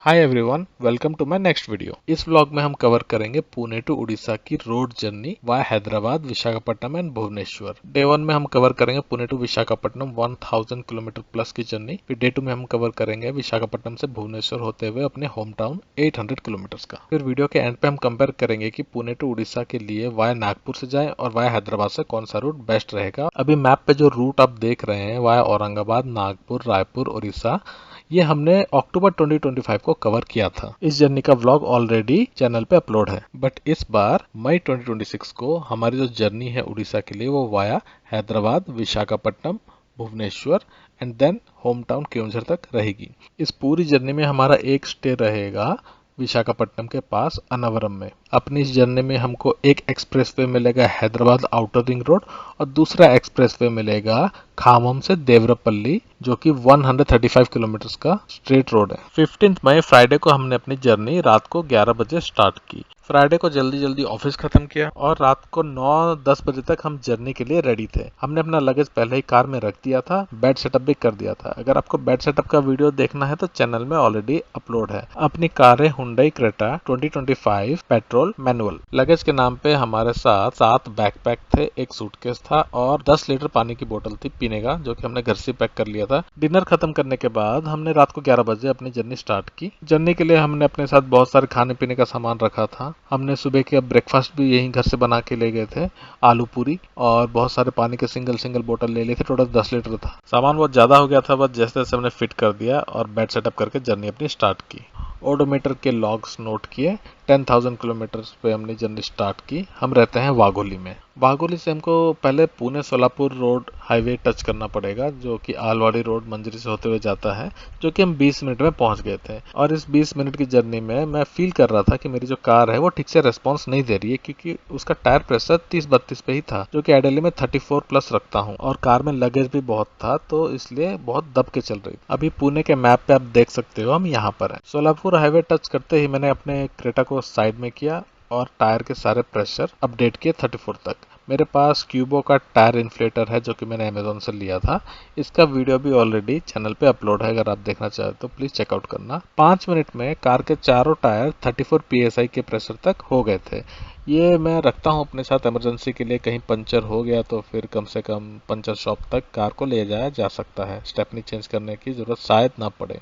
Hi everyone, welcome to my next video. इस vlog में हम कवर करेंगे पुणे टू उड़ीसा की road journey via Hyderabad, Visakhapatnam and Bhubaneswar. Day one में हम कवर करेंगे Pune to Visakhapatnam 1000 kilometre plus की जर्नी। फिर डे टू में हम कवर करेंगे विशाखापट्टनम से भुवनेश्वर होते हुए अपने होम टाउन 800 किलोमीटर का। फिर वीडियो के एंड पे हम कंपेयर करेंगे कि पुणे टू उड़ीसा के लिए वाया नागपुर से जाए और वाया हैदराबाद से कौन सा रूट बेस्ट रहेगा। अभी मैप पे जो रूट आप देख रहे हैं वाया औरंगाबाद, नागपुर, रायपुर, उड़ीसा, ये हमने अक्टूबर 2025 को कवर किया था। इस जर्नी का व्लॉग ऑलरेडी चैनल पे अपलोड है, बट इस बार मई 2026 को हमारी जो जर्नी है उड़ीसा के लिए वो via Hyderabad, Visakhapatnam, Bhubaneswar and then home town Keonjhar तक रहेगी। इस पूरी जर्नी में हमारा एक स्टे रहेगा विशाखापट्टनम के पास अनावरम में। अपनी इस जर्नी में हमको एक एक्सप्रेसवे मिलेगा हैदराबाद आउटर रिंग रोड और दूसरा एक्सप्रेसवे मिलेगा खामम से देवरपल्ली, जो कि 135 किलोमीटर का स्ट्रेट रोड है। 15 मई फ्राइडे को हमने अपनी जर्नी रात को 11 बजे स्टार्ट की। फ्राइडे को जल्दी जल्दी ऑफिस खत्म किया और रात को 9-10 बजे तक हम जर्नी के लिए रेडी थे। हमने अपना लगेज पहले ही कार में रख दिया था, बेड सेटअप भी कर दिया था। अगर आपको बेड सेटअप का वीडियो देखना है तो चैनल में ऑलरेडी अपलोड है। अपनी कार है Hyundai Creta 2025 petrol manual. Luggage के नाम पे हमारे साथ 7 बैकपैक थे, एक सूटकेस था और 10 लीटर पानी की बोतल थी पीने का, जो कि हमने घर से पैक कर लिया था। डिनर खत्म करने के बाद हमने रात को 11 बजे अपनी जर्नी स्टार्ट की। जर्नी के लिए हमने अपने साथ बहुत सारे खाने पीने का सामान रखा था। हमने सुबह के ब्रेकफास्ट भी यहीं घर से बना के ले गए थे, आलू पूरी, और बहुत सारे पानी के सिंगल सिंगल बोतल ले लिए थे। टोटल 10 लीटर था। सामान बहुत ज्यादा हो गया था, बस जैसे तैसे हमने फिट कर दिया और बेड सेटअप करके जर्नी अपनी स्टार्ट की। ओडोमीटर के लॉग्स नोट किए। 10,000 किलोमीटर पे हमने जर्नी स्टार्ट की। हम रहते हैं वाघोली में। वाघोली से हमको पहले Pune Solapur road highway touch करना पड़ेगा, जो कि आलवाड़ी रोड मंजरी से होते हुए जाता है, जो कि हम 20 मिनट में पहुंच गए थे। और इस 20 मिनट की जर्नी में मैं फील कर रहा था कि मेरी जो कार है वो ठीक से रेस्पॉन्स नहीं दे रही है, क्योंकि उसका टायर प्रेशर 30-32 पे ही था, जो कि आइडियली मैं 34 प्लस रखता हूँ और कार में लगेज भी बहुत था, तो इसलिए बहुत दब के चल रही। अभी पुणे के मैप पे आप देख सकते हो हम यहाँ पर है। सोलापुर हाईवे टच करते ही मैंने अपने क्रेटा को साइड में किया और टायर के सारे प्रेशर अपडेट किए 34 तक। मेरे पास क्यूबो का टायर इन्फ्लेटर है, जो कि मैंने अमेजोन से लिया था। इसका वीडियो भी ऑलरेडी चैनल पे अपलोड है, अगर आप देखना चाहे तो प्लीज चेकआउट करना। 5 मिनट में कार के चारों टायर 34 psi के प्रेशर तक हो गए थे। ये मैं रखता हूँ अपने साथ इमरजेंसी के लिए, कहीं पंचर हो गया तो फिर कम से कम पंचर शॉप तक कार को ले जाया जा सकता है। स्टेपनी चेंज करने की जरूरत शायद ना पड़े।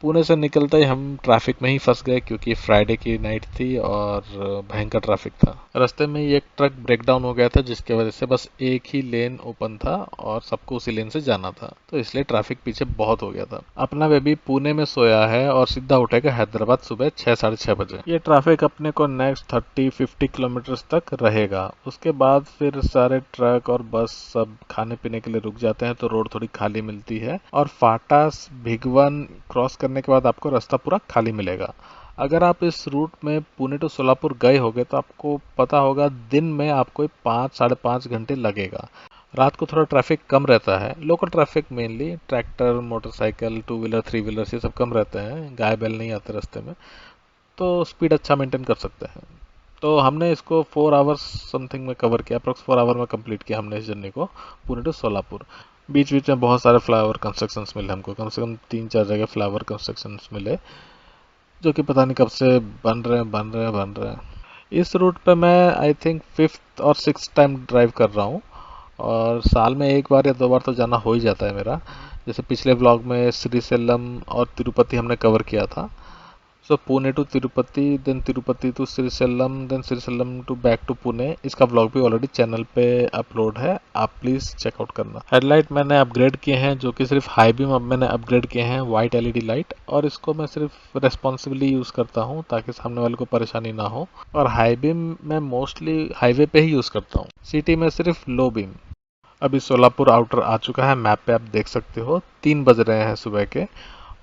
पुणे से निकलते ही हम ट्रैफिक में ही फंस गए, क्योंकि फ्राइडे की नाइट थी और भयंकर ट्रैफिक था। रास्ते में ही एक ट्रक ब्रेकडाउन हो गया था, जिसकी वजह से बस एक ही लेन ओपन था और सबको उसी लेन से जाना था, तो इसलिए ट्रैफिक पीछे बहुत हो गया था। अपना बेबी पुणे में सोया है और सीधा उठेगा हैदराबाद सुबह 6-6:30 बजे। ये ट्रैफिक अपने को नेक्स्ट 30-50 किलोमीटर तक रहेगा। उसके बाद फिर सारे ट्रक और बस सब खाने पीने के लिए रुक जाते हैं, तो रोड थोड़ी खाली मिलती है और फाटा भिगवन क्रॉस करने के बाद आपको रास्ता पूरा खाली मिलेगा। अगर आप इस रूट में पुणे टू सोलापुर गए होगे तो आपको पता होगा दिन में आपको 5-5.5 घंटे लगेगा। रात को थोड़ा ट्रैफिक कम रहता है। Local traffic mainly tractor, motorcycle, 2 wheeler, 3 wheeler ये सब कम रहते हैं। गाय बैल नहीं आते रास्ते में, तो स्पीड अच्छा मेंटेन कर सकते हैं। तो हमने इसको 4 आवर्स समथिंग में कवर किया, अप्रोक्स 4 आवर में कंप्लीट किया हमने इस जर्नी को पुणे टू सोलापुर। बीच बीच में बहुत सारे फ्लाईओवर कंस्ट्रक्शंस मिले हमको, कम से कम 3-4 जगह फ्लाईओवर कंस्ट्रक्शंस मिले, जो कि पता नहीं कब से बन रहे हैं। इस रूट पे मैं आई थिंक 5th और 6th टाइम ड्राइव कर रहा हूँ और साल में एक बार या 2 बार तो जाना हो ही जाता है मेरा। जैसे पिछले व्लॉग में श्रीशैलम और तिरुपति हमने कवर किया था। So Pune to Tirupati, then Tirupati to Srisailam, then Srisailam to back to Pune. इसका व्लॉग भी ऑलरेडी चैनल पे अपलोड है, आप प्लीज चेकआउट करना। हेडलाइट मैंने अपग्रेड किए हैं, जो कि सिर्फ हाई बीम अब मैंने अपग्रेड किए हैं, वाइट एलईडी लाइट, और इसको मैं सिर्फ रेस्पॉन्सिबली यूज करता हूँ ताकि सामने वाले को परेशानी ना हो। और हाई बीम मैं मोस्टली हाईवे पे ही यूज करता हूँ, सिटी में सिर्फ लो बीम। अभी सोलापुर आउटर आ चुका है, मैप पे आप देख सकते हो 3 बज रहे हैं सुबह के,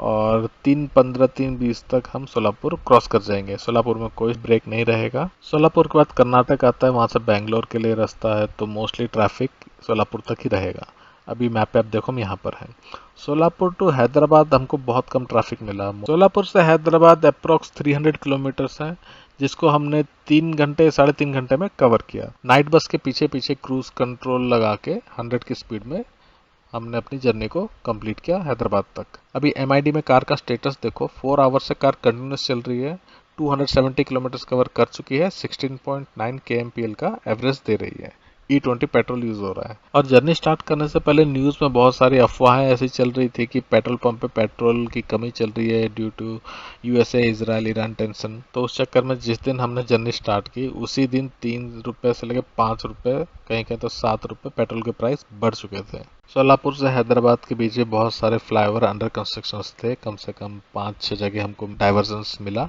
और 3:15 3:20 तक हम सोलापुर क्रॉस कर जाएंगे। सोलापुर में कोई ब्रेक नहीं रहेगा। सोलापुर के बाद कर्नाटक आता है, वहां से बैंगलोर के लिए रास्ता है, तो मोस्टली ट्रैफिक सोलापुर तक ही रहेगा। अभी मैप पे आप देखो हम यहाँ पर हैं। सोलापुर टू हैदराबाद हमको बहुत कम ट्रैफिक मिला। सोलापुर से हैदराबाद अप्रोक्स 300 किलोमीटर्स है, जिसको हमने 3 घंटे 3.5 घंटे में कवर किया। नाइट बस के पीछे पीछे क्रूज कंट्रोल लगा के 100 की स्पीड में हमने अपनी जर्नी को कंप्लीट किया हैदराबाद तक। अभी MID में कार का स्टेटस देखो, 4 आवर्स से कार कंटिन्यूस चल रही है, 270 किलोमीटर कवर कर चुकी है, 16.9 kmpl का एवरेज दे रही है, E20 पेट्रोल यूज हो रहा है। और जर्नी स्टार्ट करने से पहले न्यूज में बहुत सारी अफवाहें ऐसी चल रही थी कि पेट्रोल पंप पे पेट्रोल की कमी चल रही है due to USA Israel Iran tension. तो उस चक्कर में जिस दिन हमने जर्नी स्टार्ट की उसी दिन 3 रुपए से लेकर 5 रुपए, कहीं कहीं तो 7 रुपए पेट्रोल के प्राइस बढ़ चुके थे। सोलापुर से हैदराबाद के बीच में बहुत सारे फ्लाईओवर अंडर कंस्ट्रक्शन थे, कम से कम 5-6 जगह हमको डाइवर्जन मिला।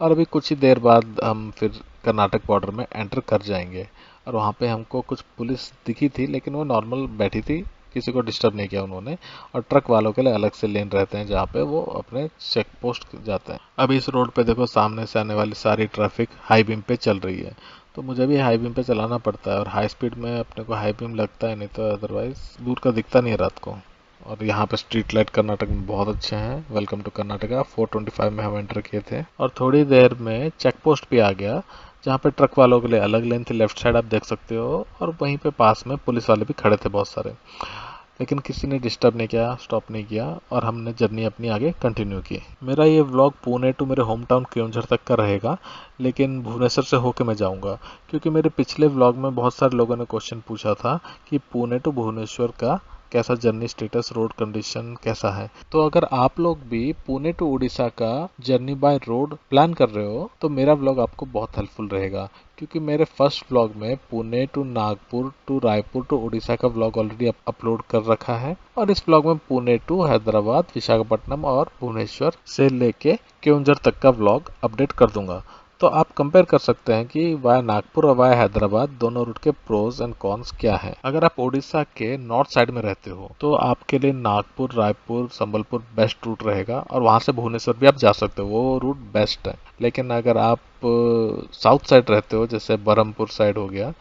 और अभी कुछ ही देर बाद हम फिर कर्नाटक बॉर्डर में एंटर कर जाएंगे। और वहाँ पे हमको कुछ पुलिस दिखी थी, लेकिन वो नॉर्मल बैठी थी, किसी को डिस्टर्ब नहीं किया उन्होंने। और ट्रक वालों के लिए अलग से लेन रहते हैं जहाँ पे वो अपने चेक पोस्ट जाते हैं। अभी इस रोड पे देखो, सामने से आने वाली सारी ट्रैफिक हाई बीम पे चल रही है, तो मुझे भी हाई बीम पे चलाना पड़ता है। और हाई स्पीड में अपने को हाई बीम लगता है, नहीं तो अदरवाइज दूर का दिखता नहीं है रात को। और यहाँ पे स्ट्रीट लाइट कर्नाटक में बहुत अच्छे हैं। वेलकम टू कर्नाटका 425 में हम एंटर किए थे और थोड़ी देर में चेक पोस्ट भी आ गया, जहाँ पे ट्रक वालों के लिए अलग लेन थी, लेफ्ट साइड आप देख सकते हो। और वहीं पे पास में पुलिस वाले भी खड़े थे बहुत सारे, लेकिन किसी ने डिस्टर्ब नहीं किया, स्टॉप नहीं किया और हमने जर्नी अपनी आगे कंटिन्यू की। मेरा ये व्लॉग पुणे टू मेरे होम टाउन केओंझर तक का रहेगा, लेकिन भुवनेश्वर से होके मैं जाऊंगा, क्योंकि मेरे पिछले व्लॉग में बहुत सारे लोगों ने क्वेश्चन पूछा था कि पुणे टू भुवनेश्वर का कैसा जर्नी स्टेटस, रोड कंडीशन कैसा है। तो अगर आप लोग भी पुणे टू उड़ीसा का जर्नी बाय रोड प्लान कर रहे हो तो मेरा व्लॉग आपको बहुत हेल्पफुल रहेगा, क्योंकि मेरे फर्स्ट व्लॉग में Pune to Nagpur to Raipur to Orissa का व्लॉग ऑलरेडी अपलोड कर रखा है। और इस व्लॉग में पुणे टू हैदराबाद, विशाखापट्टनम और भुवनेश्वर से लेके केओंझर तक का व्लॉग अपडेट कर दूंगा। तो आप कंपेयर कर सकते हैं कि वाया नागपुर और वाया हैदराबाद दोनों रूट के प्रोज एंड कॉन्स क्या है। अगर आप उड़ीसा के नॉर्थ साइड में रहते हो तो आपके लिए नागपुर, रायपुर, संबलपुर बेस्ट रूट रहेगा और वहां से भुवनेश्वर भी आप जा सकते हो, वो रूट बेस्ट है। लेकिन अगर आप साउथ साइड रहते हो, जैसे बरहमपुर साइड हो गया,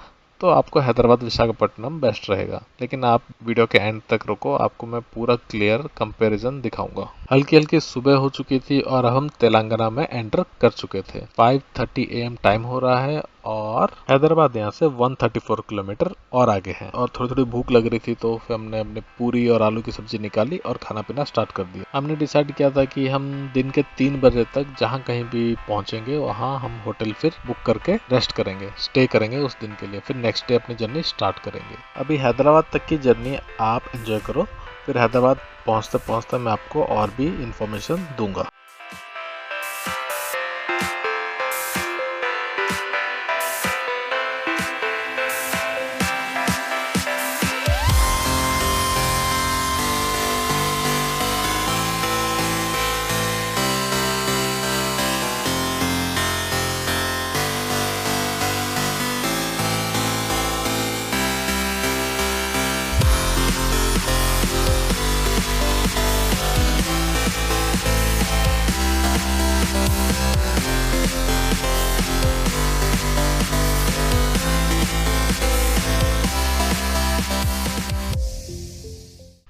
तो आपको हैदराबाद विशाखापट्टनम बेस्ट रहेगा। लेकिन आप वीडियो के एंड तक रुको, आपको मैं पूरा क्लियर कंपैरिजन दिखाऊंगा। हल्की हल्की सुबह हो चुकी थी और हम तेलंगाना में एंटर कर चुके थे। 5:30 AM टाइम हो रहा है और हैदराबाद यहाँ से 134 किलोमीटर और आगे है। और थोड़ी थोड़ी भूख लग रही थी, तो फिर हमने अपने पूरी और आलू की सब्जी निकाली और खाना पीना स्टार्ट कर दिया। हमने डिसाइड किया था कि हम दिन के 3 बजे तक जहाँ कहीं भी पहुंचेंगे वहाँ हम होटल फिर बुक करके रेस्ट करेंगे, स्टे करेंगे उस दिन के लिए, फिर नेक्स्ट डे अपनी जर्नी स्टार्ट करेंगे। अभी हैदराबाद तक की जर्नी आप एंजॉय करो, फिर हैदराबाद पहुंचते पहुंचते मैं आपको और भी इंफॉर्मेशन दूंगा।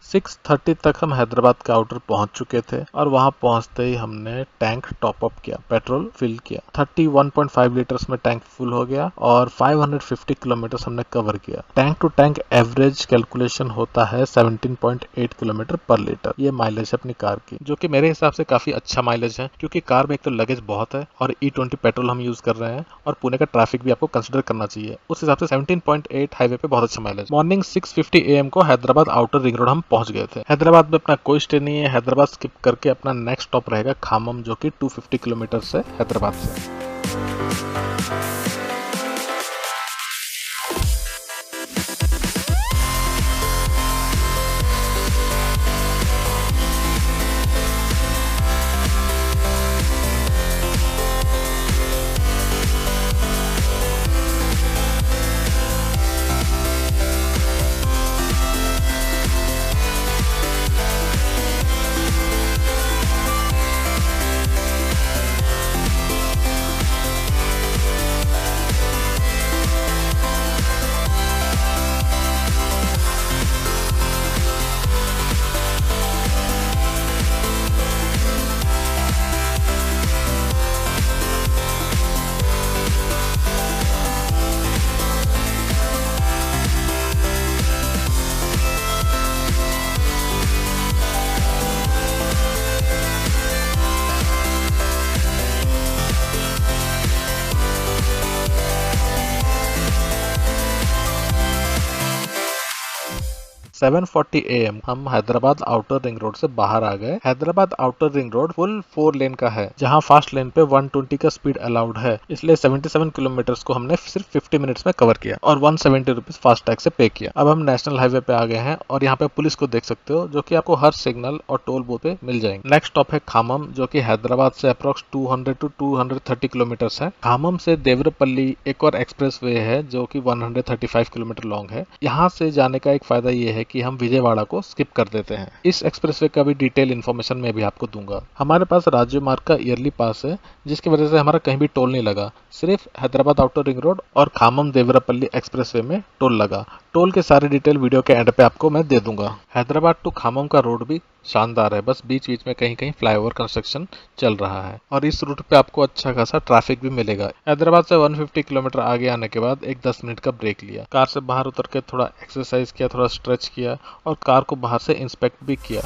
सिक्स 30 तक हम हैदराबाद के आउटर पहुंच चुके थे और वहां पहुंचते ही हमने टैंक टॉप अप किया, पेट्रोल फिल किया। 31.5 लीटर्स में टैंक फुल हो गया और 550 किलोमीटर हमने कवर किया। Tank to tank average calculation होता है 17.8 किलोमीटर पर लीटर। ये माइलेज है अपनी कार की, जो कि मेरे हिसाब से काफी अच्छा माइलेज है, क्योंकि कार में एक तो लगेज बहुत है और E20 पेट्रोल हम यूज कर रहे हैं और पुणे का ट्रैफिक भी आपको कंसिडर करना चाहिए। उस हिसाब से 17.8 हाईवे पे बहुत अच्छा माइलेज। मॉर्निंग 6:50 AM को हैदराबाद आउटर रिंग रोड हम पहुंच गए थे। हैदराबाद में अपना कोई स्टे नहीं है, हैदराबाद स्किप करके अपना नेक्स्ट स्टॉप रहेगा खामम, जो कि 250 किलोमीटर से हैदराबाद से। 7:40 AM हम हैदराबाद आउटर रिंग रोड से बाहर आ गए। Hyderabad outer ring road full 4 लेन का है, जहां फास्ट लेन पे 120 का स्पीड अलाउड है, इसलिए 77 किलोमीटर को हमने सिर्फ 50 मिनट्स में कवर किया और 170 रुपीज फास्ट टैग से पे किया। अब हम नेशनल हाईवे पे आ गए हैं और यहाँ पे पुलिस को देख सकते हो, जो कि आपको हर सिग्नल और टोल बूथ पे मिल जाएंगे। नेक्स्ट स्टॉप है खामम, जो कि हैदराबाद से अप्रॉक्स 200 to 230 किलोमीटर है। खामम से देवरपल्ली एक और एक्सप्रेस वे है जो कि 135 किलोमीटर लॉन्ग है। यहाँ से जाने का एक फायदा ये है कि हम विजयवाड़ा को स्किप कर देते हैं। इस एक्सप्रेस वे का भी डिटेल इन्फॉर्मेशन मैं भी आपको दूंगा। हमारे पास राज्य मार्ग का ईयरली पास है, जिसकी वजह से हमारा कहीं भी टोल नहीं लगा, सिर्फ हैदराबाद आउटर रिंग रोड और खामम देवरपल्ली एक्सप्रेस वे में टोल लगा। टोल के सारे डिटेल वीडियो के एंड पे आपको मैं दे दूंगा। हैदराबाद टू खामम का रोड भी शानदार है, बस बीच बीच में कहीं कहीं फ्लाईओवर कंस्ट्रक्शन चल रहा है और इस रूट पे आपको अच्छा खासा ट्रैफिक भी मिलेगा। हैदराबाद से 150 किलोमीटर आगे आने के बाद एक 10 मिनट का ब्रेक लिया, कार से बाहर उतर के थोड़ा एक्सरसाइज किया, थोड़ा स्ट्रेच किया और कार को बाहर से इंस्पेक्ट भी किया।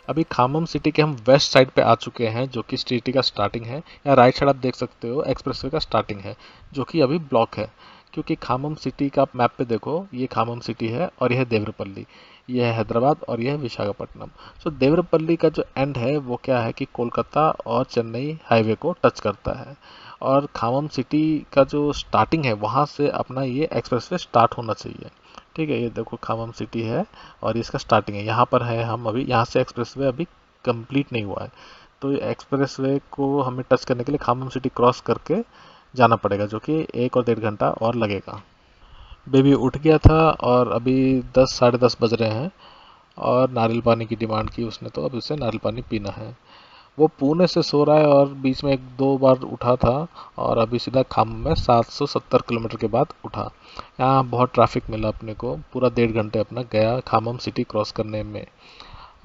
अभी खामम सिटी के हम वेस्ट साइड पे आ चुके हैं, जो कि सिटी का स्टार्टिंग है। या राइट साइड आप देख सकते हो एक्सप्रेसवे का स्टार्टिंग है, जो कि अभी ब्लॉक है, क्योंकि खामम सिटी का मैप पे देखो, ये खामम सिटी है और यह है देवरपल्ली, यह है हैदराबाद और यह है विशाखापट्टनम। सो देवरपल्ली का जो एंड है वो क्या है कि कोलकाता और चेन्नई हाईवे को टच करता है और खामम सिटी का जो स्टार्टिंग है वहाँ से अपना ये एक्सप्रेसवे स्टार्ट होना चाहिए। ठीक है, ये देखो खामम सिटी है और इसका स्टार्टिंग है, यहाँ पर है। हम अभी यहाँ से एक्सप्रेसवे अभी कंप्लीट नहीं हुआ है, तो एक्सप्रेसवे को हमें टच करने के लिए खामम सिटी क्रॉस करके जाना पड़ेगा, जो कि 1 और 1.5 घंटा और लगेगा। बेबी उठ गया था और अभी 10 साढ़े 10 बज रहे हैं और नारियल पानी की डिमांड की उसने, तो अब उसे नारियल पानी पीना है। वो पुणे से सो रहा है और बीच में 1-2 बार उठा था और अभी सीधा खामम में 770 किलोमीटर के बाद उठा। यहाँ बहुत ट्रैफिक मिला अपने को, पूरा 1.5 घंटे अपना गया खामम सिटी क्रॉस करने में।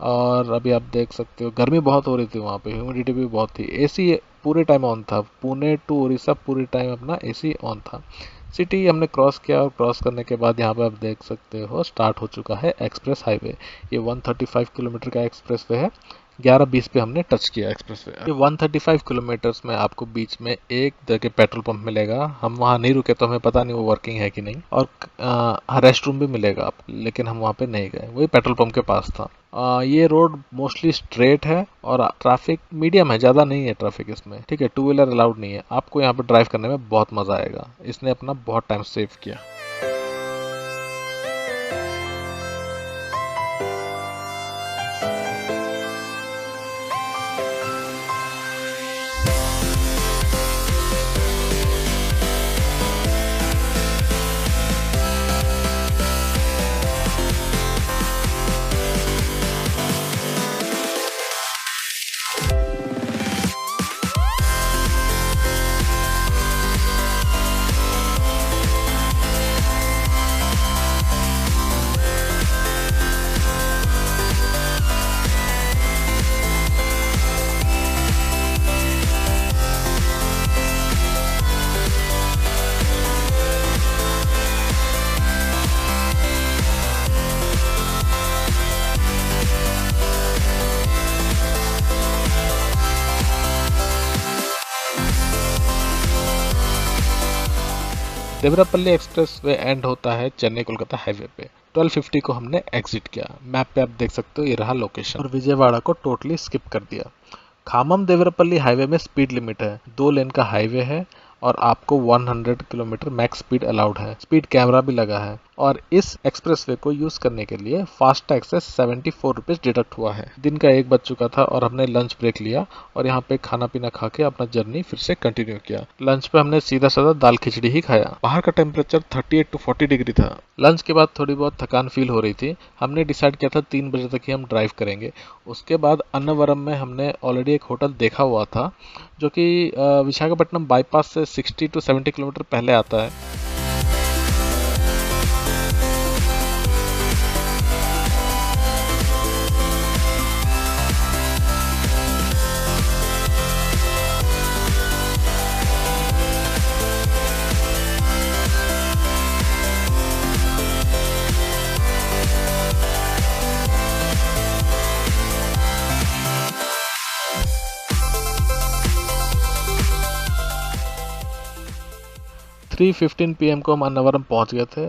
और अभी आप देख सकते हो गर्मी बहुत हो रही थी वहाँ पे, ह्यूमिडिटी भी बहुत थी। एसी पूरे टाइम ऑन था, पुणे टू उड़ीसा पूरे टाइम अपना एसी ऑन था। सिटी हमने क्रॉस किया और क्रॉस करने के बाद यहाँ पे आप देख सकते हो स्टार्ट हो चुका है एक्सप्रेस हाईवे। ये 135 किलोमीटर का एक्सप्रेस वे है, 11:20 पे हमने टच किया एक्सप्रेस वे। ये 135 किलोमीटर्स में आपको बीच में एक जगह पेट्रोल पंप मिलेगा, हम वहाँ नहीं रुके तो हमें पता नहीं वो वर्किंग है कि नहीं, और रेस्ट रूम भी मिलेगा आप, लेकिन हम वहाँ पे नहीं गए, वही पेट्रोल पंप के पास था। ये रोड मोस्टली स्ट्रेट है और ट्रैफिक मीडियम है, ज़्यादा नहीं है ट्रैफिक इसमें। ठीक है, 2 व्हीलर अलाउड नहीं है। आपको यहाँ पे ड्राइव करने में बहुत मज़ा आएगा, इसने अपना बहुत टाइम सेव किया। देवरापल्ली एक्सप्रेस वे एंड होता है चेन्नई कोलकाता हाईवे पे। 12:50 को हमने एग्जिट किया। मैप पे आप देख सकते हो ये रहा लोकेशन, और विजयवाड़ा को टोटली स्किप कर दिया। खामम देवरापल्ली हाईवे में स्पीड लिमिट है, 2 लेन का हाईवे है और आपको 100 किलोमीटर मैक्स स्पीड अलाउड है। स्पीड कैमरा भी लगा है और इस एक्सप्रेसवे को यूज करने के लिए फास्टैग से 74 रुपीज डिडक्ट हुआ है। दिन का 1 बज चुका था और हमने लंच ब्रेक लिया और यहाँ पे खाना पीना खा के अपना जर्नी फिर से कंटिन्यू किया। लंच पे हमने सीधा साधा दाल खिचड़ी ही खाया। बाहर का टेम्परेचर 38 to 40 डिग्री था। लंच के बाद थोड़ी बहुत थकान फील हो रही थी। हमने डिसाइड किया था 3 बजे तक ही हम ड्राइव करेंगे। उसके बाद अन्नवरम में हमने ऑलरेडी एक होटल देखा हुआ था जो कि विशाखापट्टनम बाईपास से 60 to 70 किलोमीटर पहले आता है। थ्री 15 PM को हम अन्नावरम पहुंच गए थे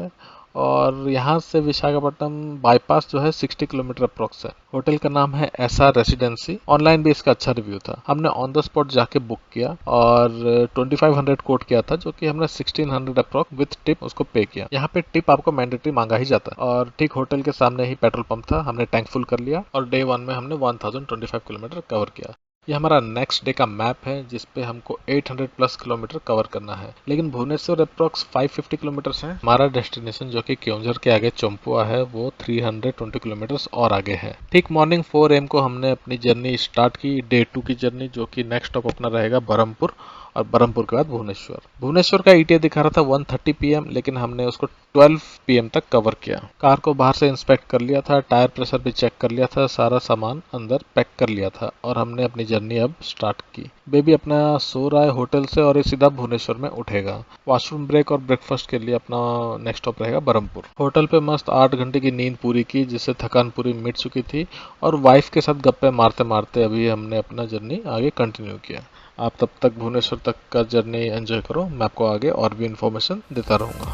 और यहाँ से विशाखापट्टनम बाईपास जो है 60 किलोमीटर अप्रोक्स है। होटल का नाम है एसआर रेसिडेंसी। ऑनलाइन भी इसका अच्छा रिव्यू था। हमने ऑन द स्पॉट जाके बुक किया और 2500 कोट किया था जो कि हमने 1600 अप्रोक्स विथ टिप उसको पे किया। यहाँ पे टिप आपको मैंडेटरी मांगा ही जाता है और ठीक होटल के सामने ही पेट्रोल पंप था। हमने टैंक फुल कर लिया और डे 1 में हमने 1025 किलोमीटर कवर किया। ये हमारा नेक्स्ट डे का मैप है जिसपे हमको 800 प्लस किलोमीटर कवर करना है, लेकिन भुवनेश्वर अप्रोक्स 550 किलोमीटर है। हमारा डेस्टिनेशन जो कि क्योंझर के आगे चंपुआ है वो 320 किलोमीटर और आगे है। ठीक मॉर्निंग 4 AM को हमने अपनी जर्नी स्टार्ट की, डे 2 की जर्नी, जो कि नेक्स्ट स्टॉप अपना रहेगा बरहमपुर और बरहमपुर के बाद भुवनेश्वर। भुवनेश्वर का ETA दिखा रहा था 1:30 PM, लेकिन हमने उसको 12 PM तक कवर किया। कार को बाहर से इंस्पेक्ट कर लिया था, टायर प्रेशर भी चेक कर लिया था, सारा सामान अंदर पैक कर लिया था और हमने अपनी जर्नी अब स्टार्ट की। बेबी अपना सो रहा है होटल से और ये सीधा भुवनेश्वर में उठेगा। वॉशरूम ब्रेक और ब्रेकफास्ट के लिए अपना नेक्स्ट स्टॉप रहेगा बरहमपुर। होटल पे मस्त 8 घंटे की नींद पूरी की जिससे थकान पूरी मिट चुकी थी और वाइफ के साथ गप्पे मारते मारते अभी हमने अपना जर्नी आगे कंटिन्यू किया। आप तब तक भुवनेश्वर तक का जर्नी एंजॉय करो, मैं आपको आगे और भी इन्फॉर्मेशन देता रहूँगा।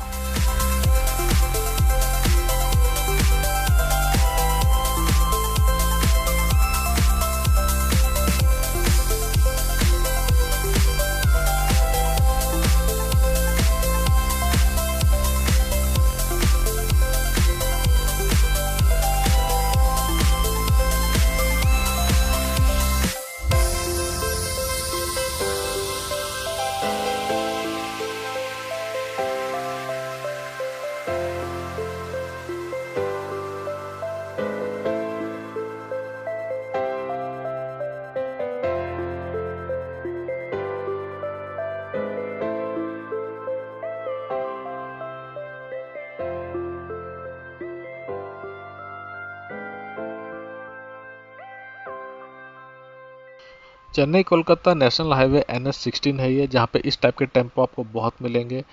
Chennai Kolkata national highway NH16 है ये, जहाँ पे इस टाइप के टेम्पो आपको बहुत मिलेंगे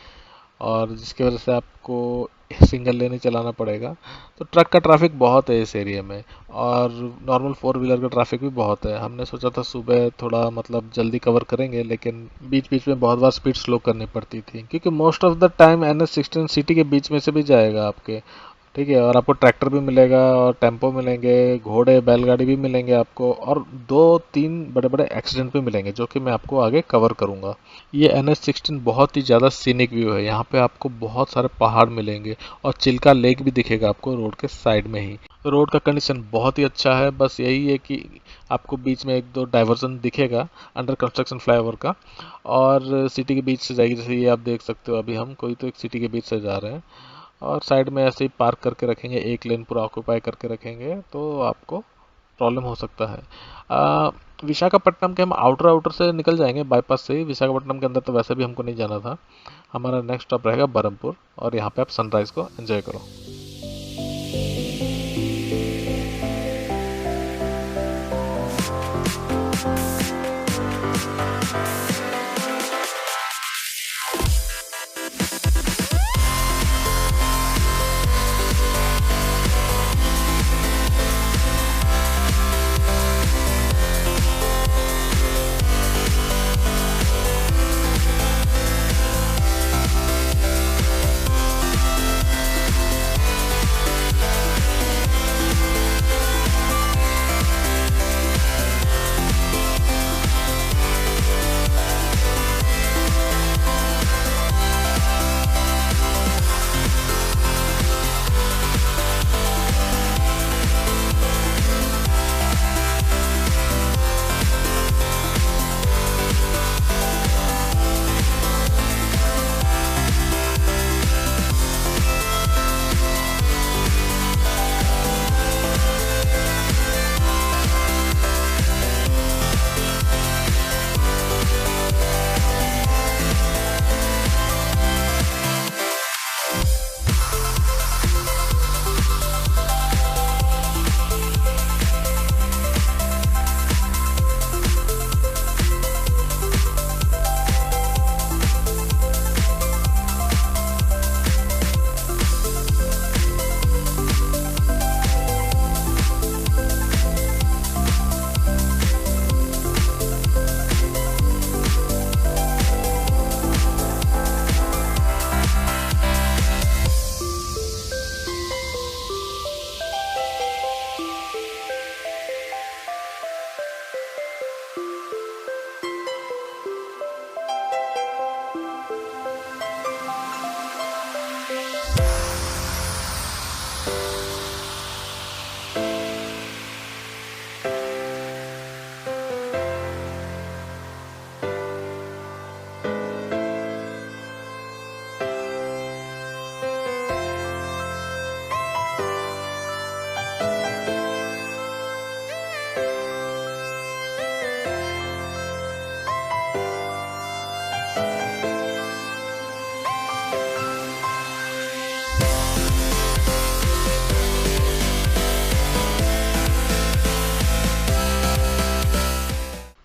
और जिसकी वजह से आपको सिंगल लेन ही चलाना पड़ेगा। तो ट्रक का ट्रैफिक बहुत है इस एरिया में और नॉर्मल 4 व्हीलर का ट्रैफिक भी बहुत है। हमने सोचा था सुबह थोड़ा मतलब जल्दी कवर करेंगे, लेकिन बीच बीच में बहुत बार स्पीड स्लो करनी पड़ती थी क्योंकि most of the time NH16 city के बीच में से भी जाएगा आपके, ठीक है। और आपको ट्रैक्टर भी मिलेगा और टेम्पो मिलेंगे, घोड़े बैलगाड़ी भी मिलेंगे आपको और 2-3 बड़े बड़े एक्सीडेंट भी मिलेंगे जो कि मैं आपको आगे कवर करूंगा। ये NH16 बहुत ही ज़्यादा सीनिक व्यू है। यहाँ पे आपको बहुत सारे पहाड़ मिलेंगे और चिल्का लेक भी दिखेगा आपको रोड के साइड में ही। रोड का कंडीशन बहुत ही अच्छा है, बस यही है कि आपको बीच में 1-2 डाइवर्जन दिखेगा अंडर कंस्ट्रक्शन फ्लाईओवर का और सिटी के बीच से जाएगी। जैसे ये आप देख सकते हो, अभी हम कोई तो एक सिटी के बीच से जा रहे हैं और साइड में ऐसे ही पार्क करके रखेंगे, एक लेन पूरा ऑक्यूपाई करके रखेंगे तो आपको प्रॉब्लम हो सकता है। विशाखापट्टनम के हम आउटर से निकल जाएंगे बाईपास से ही। विशाखापट्टनम के अंदर तो वैसे भी हमको नहीं जाना था। हमारा नेक्स्ट स्टॉप रहेगा बरहमपुर और यहाँ पे आप सनराइज को एंजॉय करो।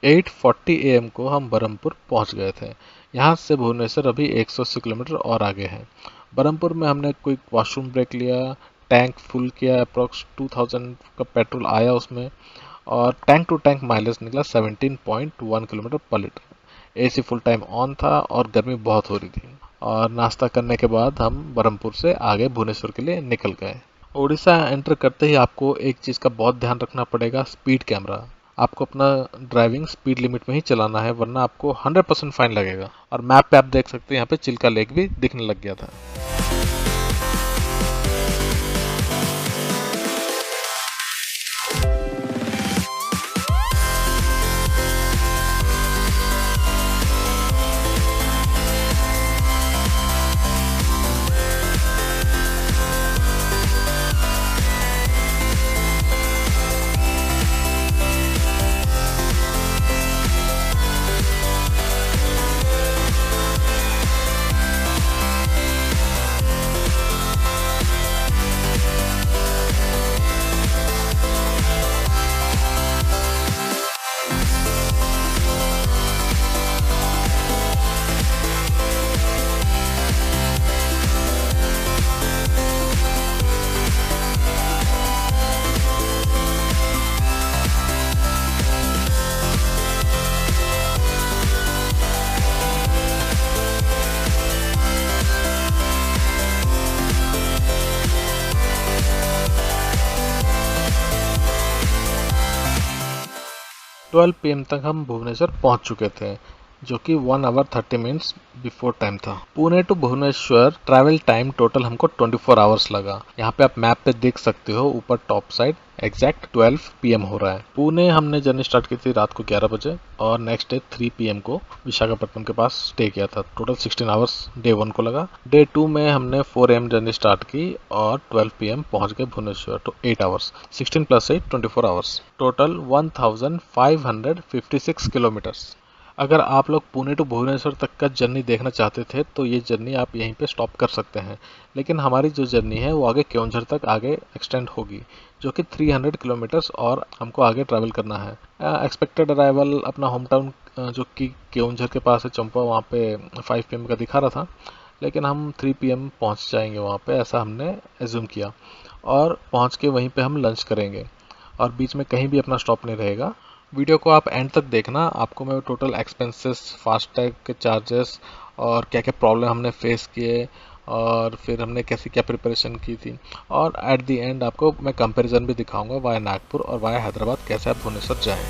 8:40 AM को हम बरहमपुर पहुंच गए थे। यहाँ से भुवनेश्वर अभी 180 किलोमीटर और आगे है। बरहमपुर में हमने कोई वॉशरूम ब्रेक लिया, टैंक फुल किया, अप्रॉक्स 2000 का पेट्रोल आया उसमें, और टैंक टू टैंक माइलेज निकला 17.1 किलोमीटर पर litre. AC full time on था और गर्मी बहुत हो रही थी। और नाश्ता करने के बाद हम बरहमपुर से आगे भुवनेश्वर के लिए निकल गए। उड़ीसा एंटर करते ही आपको एक चीज़ का बहुत ध्यान रखना पड़ेगा, स्पीड कैमरा। आपको अपना ड्राइविंग स्पीड लिमिट में ही चलाना है, वरना आपको 100% फाइन लगेगा। और मैप पे आप देख सकते हैं यहाँ पे चिल्का लेक भी दिखने लग गया था। ट्वेल्व PM तक हम भुवनेश्वर पहुंच चुके थे, जो कि 1 आवर 30 मिनट्स बिफोर टाइम था। Pune to Bhubaneswar travel time total हमको 24 आवर्स लगा। यहाँ पे आप मैप पे देख सकते हो, ऊपर टॉप साइड एग्जैक्ट 12 PM हो रहा है। पुणे हमने जर्नी स्टार्ट की थी रात को 11 बजे और नेक्स्ट डे 3 PM को विशाखापट्टनम के पास स्टे किया था। टोटल 16 आवर्स डे 1 को लगा। डे 2 में हमने 4 AM जर्नी स्टार्ट की और 12 PM पहुंच गए भुवनेश्वर। तो 8 आवर्स, 16 + 8 24 आवर्स, टोटल 1556 किलोमीटर्स। अगर आप लोग पुणे टू भुवनेश्वर तक का जर्नी देखना चाहते थे तो ये जर्नी आप यहीं पे स्टॉप कर सकते हैं, लेकिन हमारी जो जर्नी है वो आगे केओंझर तक आगे एक्सटेंड होगी, जो कि 300 किलोमीटर्स और हमको आगे ट्रैवल करना है। एक्सपेक्टेड अराइवल अपना होम टाउन जो कि केओंझर के पास है चंपा, वहाँ पे 5 PM का दिखा रहा था, लेकिन हम 3 PM पहुँच जाएंगे वहाँ पे, ऐसा हमने एज्यूम किया। और पहुँच के वहीं पे हम लंच करेंगे और बीच में कहीं भी अपना स्टॉप नहीं रहेगा। वीडियो को आप एंड तक देखना, आपको मैं टोटल एक्सपेंसेस, फास्टैग के चार्जेस और क्या क्या प्रॉब्लम हमने फेस किए और फिर हमने कैसी क्या प्रिपरेशन की थी, और एट द एंड आपको मैं कंपैरिजन भी दिखाऊंगा वाया नागपुर और वाया हैदराबाद कैसे आप भुवनेश्वर जाएं।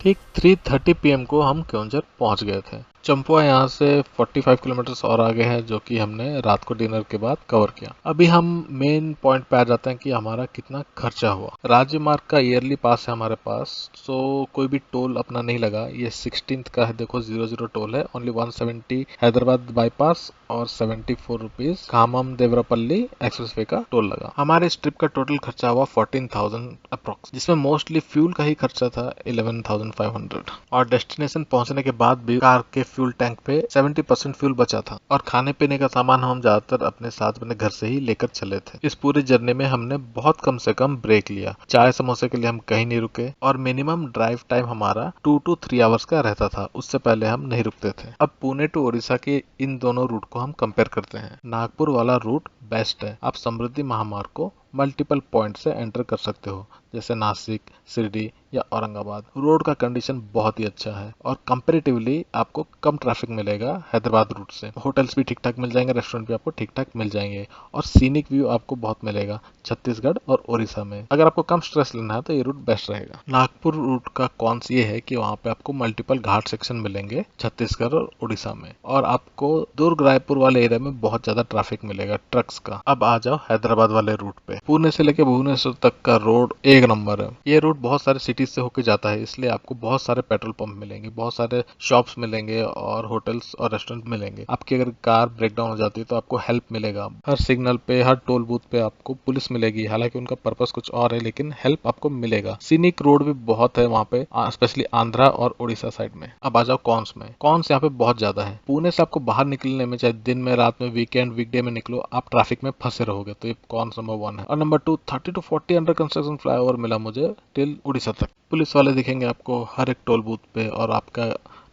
ठीक 3:30 PM को हम केओंझर पहुंच गए थे। चंपुआ यहाँ से 45 किलोमीटर और आगे है, जो कि हमने रात को डिनर के बाद कवर किया। अभी हम मेन पॉइंट पे आ जाते हैं कि हमारा कितना खर्चा हुआ। राज्य मार्ग का ईयरली पास है हमारे पास, सो कोई भी टोल अपना नहीं लगा। ये 16th का है, देखो 00 टोल है। ओनली 170 हैदराबाद बाईपास और 74 रुपीज खामम देवरापल्ली एक्सप्रेस वे का टोल लगा। हमारे इस ट्रिप का टोटल खर्चा हुआ 14,000 अप्रोक्स, जिसमें मोस्टली फ्यूल का ही खर्चा था 11,500। और डेस्टिनेशन पहुंचने के बाद भी कार के फ्यूल टैंक पे 70% फ्यूल बचा था। और खाने पीने का सामान हम ज्यादातर अपने साथ अपने घर से ही लेकर चले थे। इस पूरी जर्नी में हमने बहुत कम से कम ब्रेक लिया। चाय समोसे के लिए हम कहीं नहीं रुके और मिनिमम ड्राइव टाइम हमारा 2 to 3 आवर्स का रहता था, उससे पहले हम नहीं रुकते थे। अब पुणे टू उड़ीसा के इन दोनों रूट को हम कंपेयर करते हैं। नागपुर वाला रूट बेस्ट है। आप समृद्धि महामार्ग को मल्टीपल पॉइंट से एंटर कर सकते हो, जैसे नासिक, शिरडी या औरंगाबाद। रोड का कंडीशन बहुत ही अच्छा है और कंपैरेटिवली आपको कम ट्रैफिक मिलेगा हैदराबाद रूट से। होटल्स भी ठीक ठाक मिल जाएंगे, रेस्टोरेंट भी आपको ठीक ठाक मिल जाएंगे और सीनिक व्यू आपको बहुत मिलेगा छत्तीसगढ़ और उड़ीसा में। अगर आपको कम स्ट्रेस लेना है तो ये रूट बेस्ट रहेगा। नागपुर रूट का कॉन्स ये है कि वहाँ पे आपको मल्टीपल घाट सेक्शन मिलेंगे छत्तीसगढ़ और उड़ीसा में, और आपको दुर्ग रायपुर वाले एरिया में बहुत ज्यादा ट्रैफिक मिलेगा ट्रक्स का। अब आ जाओ हैदराबाद वाले रूट पे। पुणे से लेके भुवनेश्वर तक का रोड एक नंबर है। ये रूट बहुत सारे सिटीज से होकर जाता है, इसलिए आपको बहुत सारे पेट्रोल पंप मिलेंगे, बहुत सारे शॉप्स मिलेंगे और होटल्स और रेस्टोरेंट मिलेंगे। आपकी अगर कार ब्रेक डाउन हो जाती है तो आपको हेल्प मिलेगा। हर सिग्नल पे, हर टोल बूथ पे आपको पुलिस मिलेगी। हालांकि उनका पर्पस कुछ और है, लेकिन हेल्प आपको मिलेगा। सीनिक रोड भी बहुत है वहाँ पे, स्पेशली आंध्रा और उड़ीसा साइड में। अब आ जाओ कॉन्स में। कॉन्स यहाँ पे बहुत ज्यादा है। पुणे से आपको बाहर निकलने में, चाहे दिन में, रात में, वीकेंड, वीकडे में निकलो, आप ट्रैफिक में फंसे रहोगे। तो ये कॉन्स नंबर 1 है। और number 2, 30 to 40 under construction flyover मिला मुझे टिल उड़ीसा तक। पुलिस वाले दिखेंगे आपको हर एक टोल बूथ पे और आपका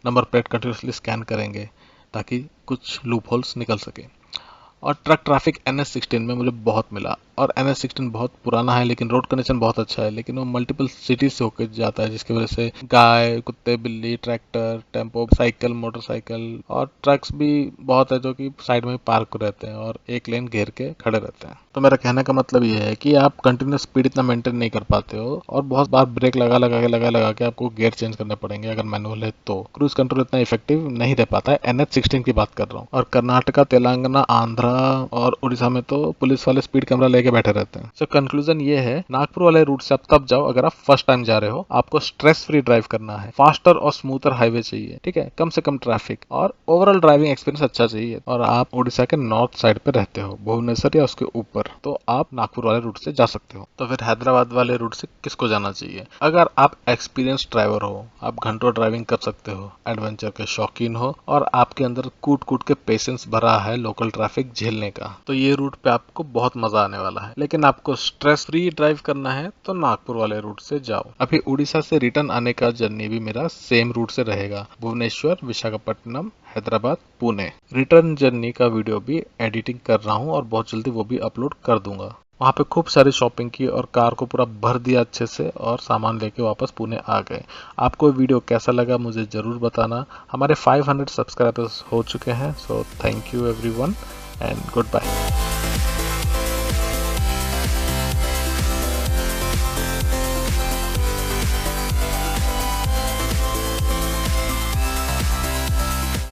नंबर प्लेट कंटिन्यूसली स्कैन करेंगे ताकि कुछ लूप होल्स निकल सके। और ट्रक ट्रैफिक NH16 में मुझे बहुत मिला। और NH16 बहुत पुराना है, लेकिन रोड कंडीशन बहुत अच्छा है, लेकिन वो मल्टीपल सिटीज से होकर जाता है, जिसकी वजह से गाय, कुत्ते, बिल्ली, ट्रैक्टर, टेम्पो, साइकिल, मोटरसाइकिल और ट्रक्स भी बहुत है जो कि साइड में पार्क रहते हैं और एक लेन घेर के खड़े रहते हैं। तो मेरा कहने का मतलब ये है कि आप कंटिन्यूस स्पीड इतना मेंटेन नहीं कर पाते हो और बहुत बार ब्रेक लगा के आपको गियर चेंज करने पड़ेंगे अगर मैनुअल है तो। क्रूज कंट्रोल इतना इफेक्टिव नहीं रह पाता है। NH16 की बात कर रहा हूँ। और कर्नाटका, तेलंगाना, आंध्रा और उड़ीसा में तो पुलिस वाले स्पीड कैमरा लेके बैठे रहते हैं। सो कंक्लूजन ये है, नागपुर वाले रूट से आप तब जाओ अगर आप फर्स्ट टाइम जा रहे हो। आपको स्ट्रेस फ्री ड्राइव करना है, फास्टर और स्मूथर हाईवे चाहिए, ठीक है, कम से कम ट्रैफिक और ओवरऑल ड्राइविंग एक्सपीरियंस अच्छा चाहिए। और आप उड़ीसा के नॉर्थ साइड पे रहते हो, भुवनेश्वर या उसके ऊपर, तो आप नागपुर वाले रूट से जा सकते हो। तो फिर हैदराबाद वाले रूट से किसको जाना चाहिए? अगर आप एक्सपीरियंस ड्राइवर हो, आप घंटों ड्राइविंग कर सकते हो, एडवेंचर के शौकीन हो और आपके अंदर कूट कूट के पेशेंस भरा है लोकल ट्रैफिक झेलने का, तो ये रूट पे आपको बहुत मजा आने वाला है। लेकिन आपको स्ट्रेस फ्री ड्राइव करना है तो नागपुर वाले रूट से जाओ। अभी उड़ीसा से रिटर्न आने का जर्नी भी मेरा सेम रूट से रहेगा, भुवनेश्वर, विशाखापट्टनम, हैदराबाद, पुणे। रिटर्न जर्नी का वीडियो भी एडिटिंग कर रहा हूँ और बहुत जल्दी वो भी अपलोड कर दूंगा। वहाँ पे खूब सारी शॉपिंग की और कार को पूरा भर दिया अच्छे से और सामान लेके वापस पुणे आ गए। आपको वीडियो कैसा लगा मुझे जरूर बताना। हमारे 500 सब्सक्राइबर्स हो चुके हैं। So thank you everyone and good bye.